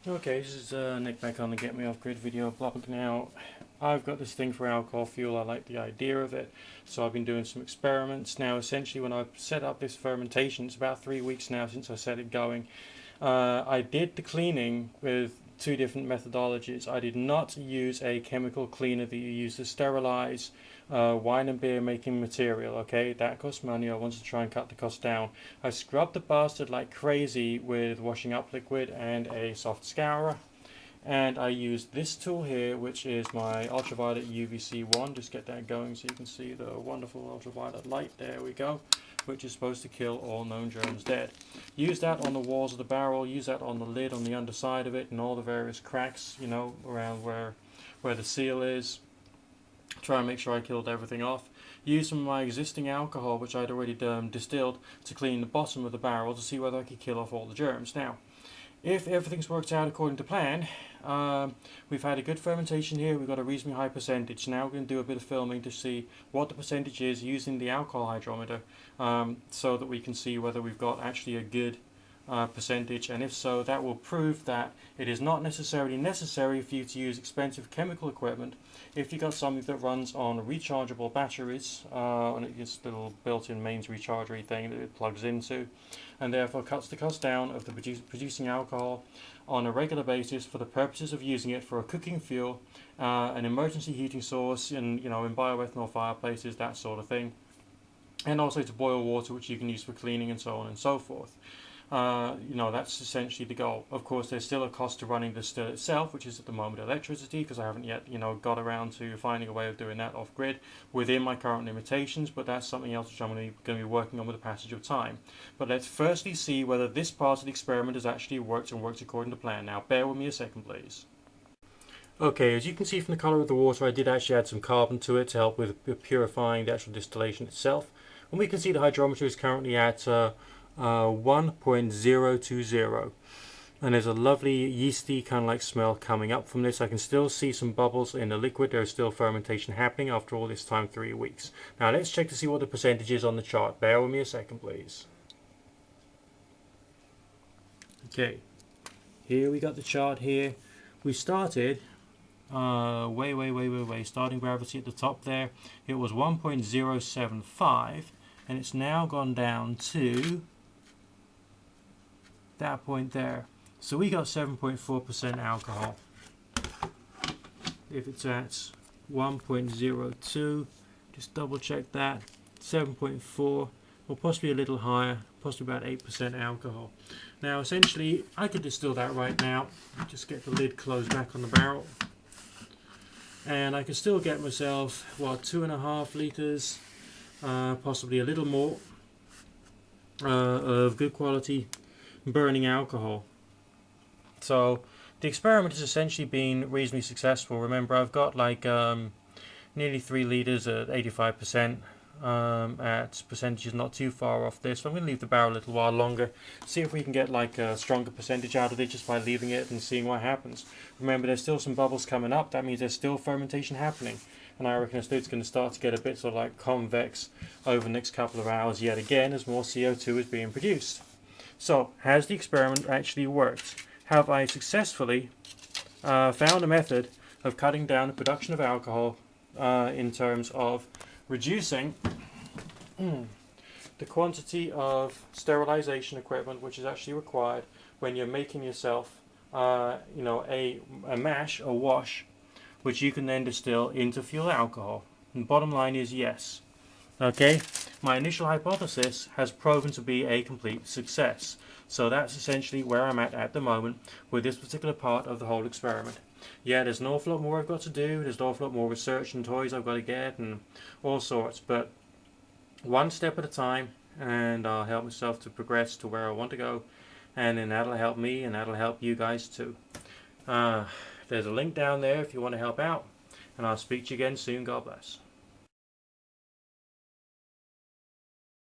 Okay, this is Nick back on the Get Me Off Grid video blog. Now, I've got this thing for alcohol fuel. I like the idea of it, so I've been doing some experiments. Now, essentially, when I've set up this fermentation, it's about 3 weeks now since I set it going. I did the cleaning with two different methodologies. I did not use a chemical cleaner that you use to sterilize wine and beer making material. Okay, that costs money. I wanted to try and cut the cost down. I scrubbed the bastard like crazy with washing up liquid and a soft scourer. And I used this tool here, which is my ultraviolet UVC one. Just get that going so you can see the wonderful ultraviolet light. There we go, which is supposed to kill all known germs dead. Use that on the walls of the barrel, use that on the lid, on the underside of it, and all the various cracks, you know, around where the seal is. Try and make sure I killed everything off. Use some of my existing alcohol, which I'd already distilled, to clean the bottom of the barrel to see whether I could kill off all the germs. Now, if everything's worked out according to plan, we've had a good fermentation here, we've got a reasonably high percentage. Now we're going to do a bit of filming to see what the percentage is using the alcohol hydrometer, so that we can see whether we've got actually a good percentage, and if so, that will prove that it is not necessarily necessary for you to use expensive chemical equipment if you got something that runs on rechargeable batteries, and it's a little built-in mains rechargery thing that it plugs into, and therefore cuts the cost down of the producing alcohol on a regular basis for the purposes of using it for a cooking fuel, an emergency heating source, in bioethanol fireplaces, that sort of thing, and also to boil water, which you can use for cleaning and so on and so forth. That's essentially the goal. Of course, there's still a cost to running the still itself, which is at the moment electricity, because I haven't yet, got around to finding a way of doing that off grid within my current limitations, but that's something else which I'm going to be working on with the passage of time. But let's firstly see whether this part of the experiment has actually worked and works according to plan. Now, bear with me a second, please. Okay, as you can see from the colour of the water, I did actually add some carbon to it to help with purifying the actual distillation itself. And we can see the hydrometer is currently at 1.020, and there's a lovely yeasty kind of like smell coming up from this. I can still see some bubbles in the liquid. There's still fermentation happening after all this time, 3 weeks. Now let's check to see what the percentage is on the chart. Bear with me a second, please. Okay, here we got the chart here. We started way starting gravity at the top there. It was 1.075, and it's now gone down to that point there. So we got 7.4% alcohol. If it's at 1.02, just double check that, 7.4, or possibly a little higher, possibly about 8% alcohol. Now essentially I could distill that right now, just get the lid closed back on the barrel, and I can still get myself 2.5 litres, possibly a little more, of good quality burning alcohol. So the experiment has essentially been reasonably successful. Remember, I've got like nearly 3 litres at 85%, at percentages not too far off this. So I'm going to leave the barrel a little while longer, see if we can get like a stronger percentage out of it just by leaving it and seeing what happens. Remember, there's still some bubbles coming up. That means there's still fermentation happening, and I reckon it's going to start to get a bit sort of like convex over the next couple of hours yet again as more CO2 is being produced. So, has the experiment actually worked? Have I successfully found a method of cutting down the production of alcohol in terms of reducing the quantity of sterilization equipment which is actually required when you're making yourself a mash, a wash, which you can then distill into fuel alcohol? And bottom line is yes. Okay, my initial hypothesis has proven to be a complete success. So that's essentially where I'm at the moment with this particular part of the whole experiment. Yeah, there's an awful lot more I've got to do. There's an awful lot more research and toys I've got to get and all sorts. But one step at a time, and I'll help myself to progress to where I want to go. And then that'll help me, and that'll help you guys too. There's a link down there if you want to help out. And I'll speak to you again soon. God bless.